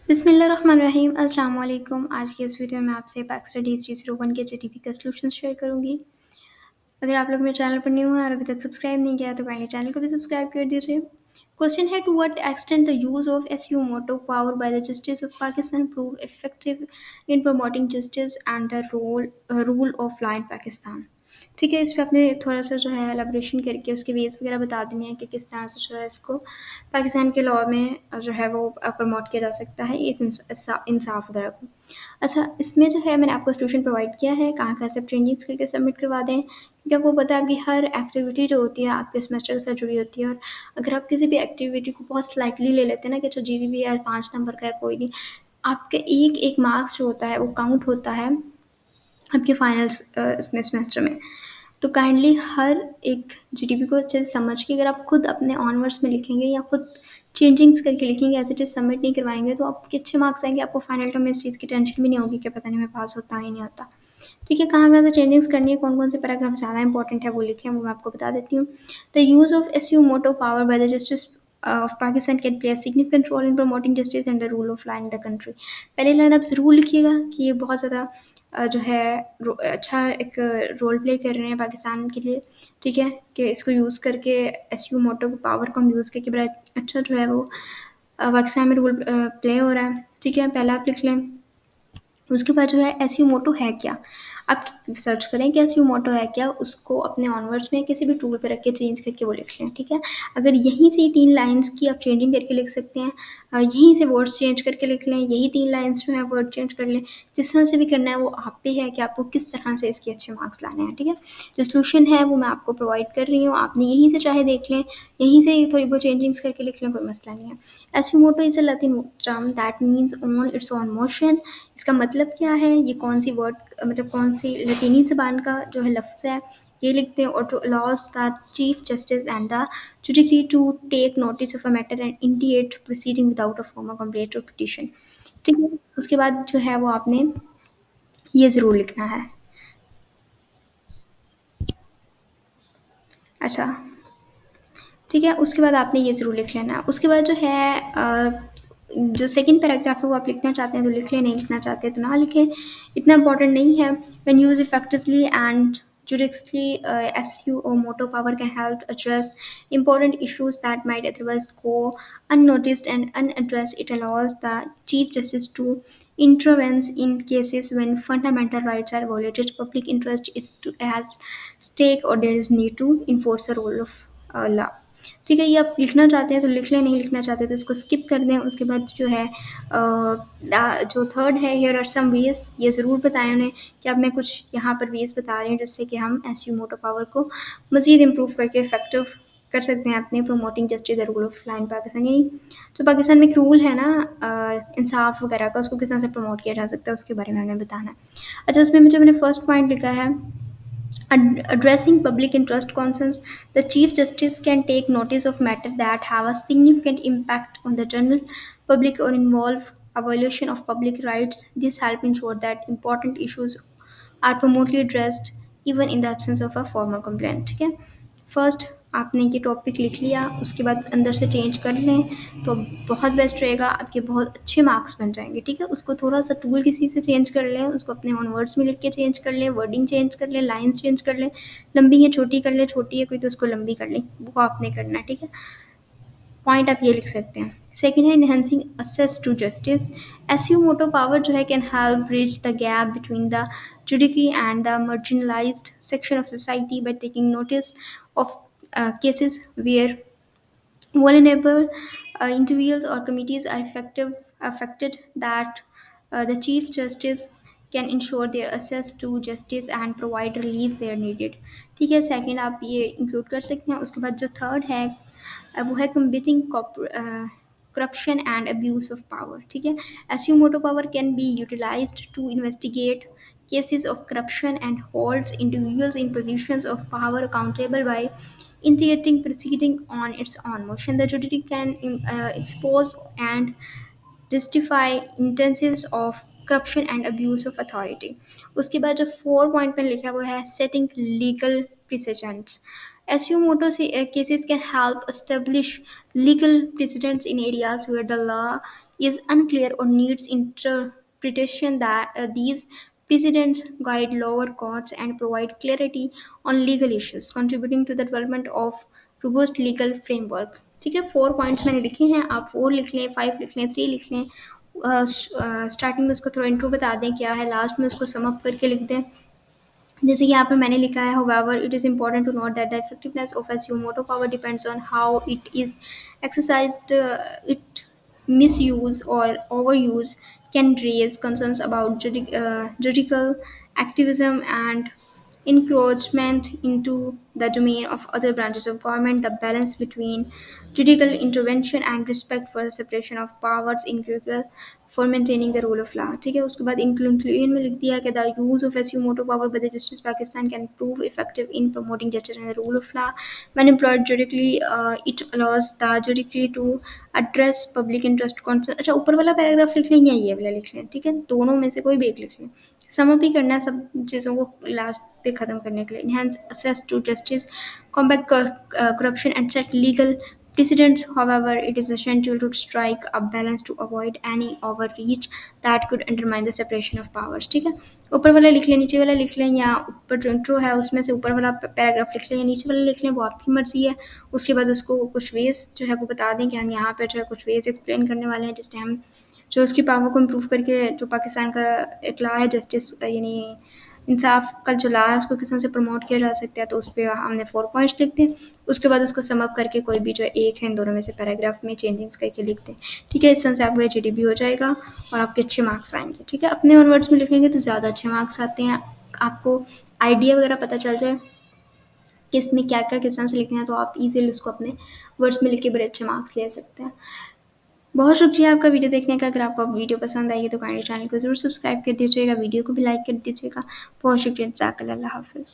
बिस्मिल्लाहिर्रहमानिर्रहीम अस्सलाम वालेकुम। आज की इस वीडियो में आपसे पैक्स D301 के जीटीपी का सॉल्यूशन शेयर करूंगी। अगर आप लोग मेरे चैनल पर न्यू हैं और अभी तक सब्सक्राइब नहीं किया तो काइंडली चैनल को भी सब्सक्राइब कर दीजिए। क्वेश्चन है, to what extent the use of suo motu power by the justice of Pakistan prove effective in promoting justice and the rule of law in Pakistan. ठीक है, इस पे आपने थोड़ा सा जो है एलाबोरेशन करके उसके वेज वगैरह बता देनी है कि किस तरह से जो है इसको पाकिस्तान के लॉ में जो है वो प्रमोट किया जा सकता है इस इंसाफ वगैरह को। अच्छा, इसमें जो है मैंने आपको सोल्यूशन प्रोवाइड किया है, कहाँ से आप चेंजेस करके सबमिट करवा दें, क्योंकि आपको पता है आपकी हर एक्टिविटी जो होती है आपके सेमेस्टर के साथ जुड़ी होती है। और अगर आप किसी भी एक्टिविटी को बहुत स्लाइटली ले लेते हैं ना कि अच्छा जीडीपी यार 5 नंबर का है कोई नहीं, आपके एक एक मार्क्स जो होता है वो काउंट होता है आपके फाइनल इसमें सेमेस्टर में। तो काइंडली हर एक जीडीपी को अच्छे से समझ के अगर आप खुद अपने ऑनवर्ड्स में लिखेंगे या खुद चेंजिंग्स करके लिखेंगे, एज इट इज सबमिट नहीं करवाएंगे, तो आपके अच्छे मार्क्स आएंगे। आपको फाइनल टर्म में इस चीज़ की टेंशन भी नहीं होगी कि पता नहीं मैं पास होता ही नहीं होता। ठीक है, कहाँ से चेंजिंग्स करनी है, कौन कौन से पैराग्राफ ज़्यादा इंपॉर्टेंट है वो लिखे हैं, वो मैं आपको बता देती हूँ। The use of suo motu power by the justice of Pakistan can play a significant role in promoting justice and the rule of law in the country. पहले लाइन आप ज़रूर लिखिएगा कि ये बहुत ज़्यादा जो है अच्छा एक रोल प्ले कर रहे हैं पाकिस्तान के लिए। ठीक है, कि इसको यूज़ करके एसयू मोटो पावर को हम यूज़ करके बड़ा अच्छा जो है वो पाकिस्तान में रोल प्ले हो रहा है। ठीक है, पहला आप लिख लें। उसके बाद जो है एसयू मोटो है क्या, आप सर्च करें कि एसयू मोटो है क्या, उसको अपने ऑनवर्ड्स में किसी भी टूल पे रख के चेंज करके वो लिख लें। ठीक है, अगर यहीं से 3 लाइन्स की आप चेंजिंग करके लिख सकते हैं, यहीं से वर्ड्स चेंज करके लिख लें, यही 3 लाइन्स जो है वर्ड चेंज कर लें, जिस तरह से भी करना है वो आप पे है कि आपको किस तरह से इसके अच्छे मार्क्स लाने हैं। ठीक है, जो सोल्यूशन है वो मैं आपको प्रोवाइड कर रही हूँ, आपने यहीं से चाहे देख लें, यहीं से थोड़ी बहुत चेंजिंग्स करके लिख लें, कोई मसला नहीं है। Suo motu is a Latin term that means on its own motion. इसका मतलब क्या है, ये कौन सी वर्ड मतलब कौन सी लतीनी ज़बान का जो है लफ्ज़ है, ये लिखते हैं। और to allows the chief justice and the judiciary to take notice of a matter and initiate proceeding without a formal complaint or petition. ठीक है, उसके बाद जो है वो आपने ये ज़रूर लिखना है। अच्छा, ठीक है, उसके बाद आपने ये ज़रूर लिख लेना। उसके बाद जो है जो सेकंड पैराग्राफ है वो आप लिखना चाहते हैं तो लिख लें, नहीं लिखना चाहते तो ना लिखें, इतना इंपॉर्टेंट नहीं है। When use effectively and judiciously, SU or motor power can help address important issues that might otherwise go unnoticed and unaddressed. It allows the Chief Justice to intervene in cases when fundamental rights are violated, public interest is at stake, or there is need to enforce the rule of law। ठीक है, ये आप लिखना चाहते हैं तो लिख लें, नहीं लिखना चाहते तो इसको स्किप कर दें। उसके बाद जो है जो थर्ड है, हियर आर सम वेज, ये ज़रूर बताएं उन्हें कि अब मैं कुछ यहाँ पर वेज बता रही हूँ जिससे कि हम एसयू मोटो पावर को मज़ीद इम्प्रूव करके इफेक्टिव कर सकते हैं अपने promoting justice the rule of law in Pakistan. यानी जो पाकिस्तान में एक रूल है ना इंसाफ वगैरह का, उसको किस तरह से प्रमोट किया जा सकता है उसके बारे में हमें बताना है। अच्छा, उसमें मुझे मैंने फर्स्ट पॉइंट लिखा है, addressing public interest concerns. The Chief Justice can take notice of matters that have a significant impact on the general public or involve a violation of public rights. This help ensure that important issues are promptly addressed even in the absence of a formal complaint। ठीक है, first आपने ये topic लिख लिया, उसके बाद अंदर से चेंज कर लें तो बहुत बेस्ट रहेगा, आपके बहुत अच्छे मार्क्स बन जाएंगे। ठीक है, उसको थोड़ा सा टूल किसी से चेंज कर लें, उसको अपने ऑन वर्ड्स में लिख के चेंज कर लें, वर्डिंग चेंज कर लें, लाइन्स चेंज कर लें, लंबी है छोटी कर लें, छोटी है कोई तो उसको लंबी कर लें, वो आपने करना है। ठीक है, पॉइंट आप ये लिख सकते हैं। सेकेंड है enhancing access to justice. Suo motu power जो है can help bridge the gap between the judiciary and the marginalized section of society by taking notice of cases where vulnerable individuals or committees are affected, that the Chief Justice can ensure their access to justice and provide relief where needed। ठीक है, second आप ये include कर सकते हैं। उसके बाद जो थर्ड है वो है combating corruption and abuse of power। ठीक है, assume motor power can be utilized to investigate cases of corruption and holds individuals in positions of power accountable by initiating proceeding on its own motion। The judiciary can expose and justify instances of corruption and abuse of authority। उसके बाद जो 4 point में लिखा है वो है setting legal precedents। SU moto cases can help establish legal precedents in areas where the law is unclear or needs interpretation, that these precedents guide lower courts and provide clarity on legal issues, contributing to the development of robust legal framework. ठीक है, 4 points मैंने लिखे हैं, आप 4 लिख लें, 5 लिख लें, 3 लिख लें। स्टार्टिंग में उसको थोड़ा इंट्रो बता दें क्या है, लास्ट में उसको समअप करके लिख दें। जैसे कि यहाँ पे मैंने लिखा है, however it is important to note that the effectiveness of SU motor power depends on how it is exercised. It misuse or overuse can raise concerns about judicial activism and encroachment into the domain of other branches of government. The balance between judicial intervention and respect for the separation of powers is critical for maintaining the rule of law। ठीक है, उसके बाद inclusion में लिख दिया कि the use of suo motu power by the justice Pakistan can prove effective in promoting justice and rule of law when employed judicially. It allows the judiciary to address public interest concern. अच्छा, ऊपर वाला paragraph लिख लें या ये वाला लिख लें, ठीक है, दोनों में से कोई भी एक लिख लें। समअप ही करना है सब चीज़ों को लास्ट पे ख़त्म करने के लिए। Enhance access to justice, combat corruption and set legal precedents. However, it is essential to strike a balance to avoid any overreach that could undermine the separation of powers। ठीक है, ऊपर वाला लिख लें, नीचे वाला लिख लें, या ऊपर जो इंट्रो है उसमें से ऊपर वाला पैराग्राफ लिख लें या नीचे वाला लिख लें, वो आपकी मर्जी है। उसके बाद उसको कुछ वेज जो है वो बता दें कि हम यहाँ पर जो है कुछ वेज एक्सप्लेन करने वाले हैं, जिससे हम जो उसकी पावर को इम्प्रूव करके जो पाकिस्तान का एक लॉ है जस्टिस यानी इंसाफ का जो लॉ है उसको किस तरह से प्रमोट किया जा सकता है, तो उस पर हमने 4 पॉइंट्स लिख दें। उसके बाद उसको समअप करके कोई भी जो एक है इन दोनों में से पैराग्राफ में चेंजिंग्स करके लिख दें। ठीक है, इस तरह से आपका एचडीबी हो जाएगा और आपके अच्छे मार्क्स आएंगे। ठीक है, अपने ओन वर्ड्स में लिखेंगे तो ज़्यादा अच्छे मार्क्स आते हैं। आपको आइडिया वगैरह पता चल जाए कि इसमें क्या क्या किस तरह से लिखना है, तो आप इजीली उसको अपने वर्ड्स में लिख के बड़े अच्छे मार्क्स ले सकते हैं। बहुत शुक्रिया आपका वीडियो देखने का। अगर आपको वीडियो पसंद आई है तो काइंडली चैनल को ज़रूर सब्सक्राइब कर दीजिएगा, वीडियो को भी लाइक कर दीजिएगा। बहुत शुक्रिया, जज़ाकल्लाह, अल्लाह हाफ़िज़।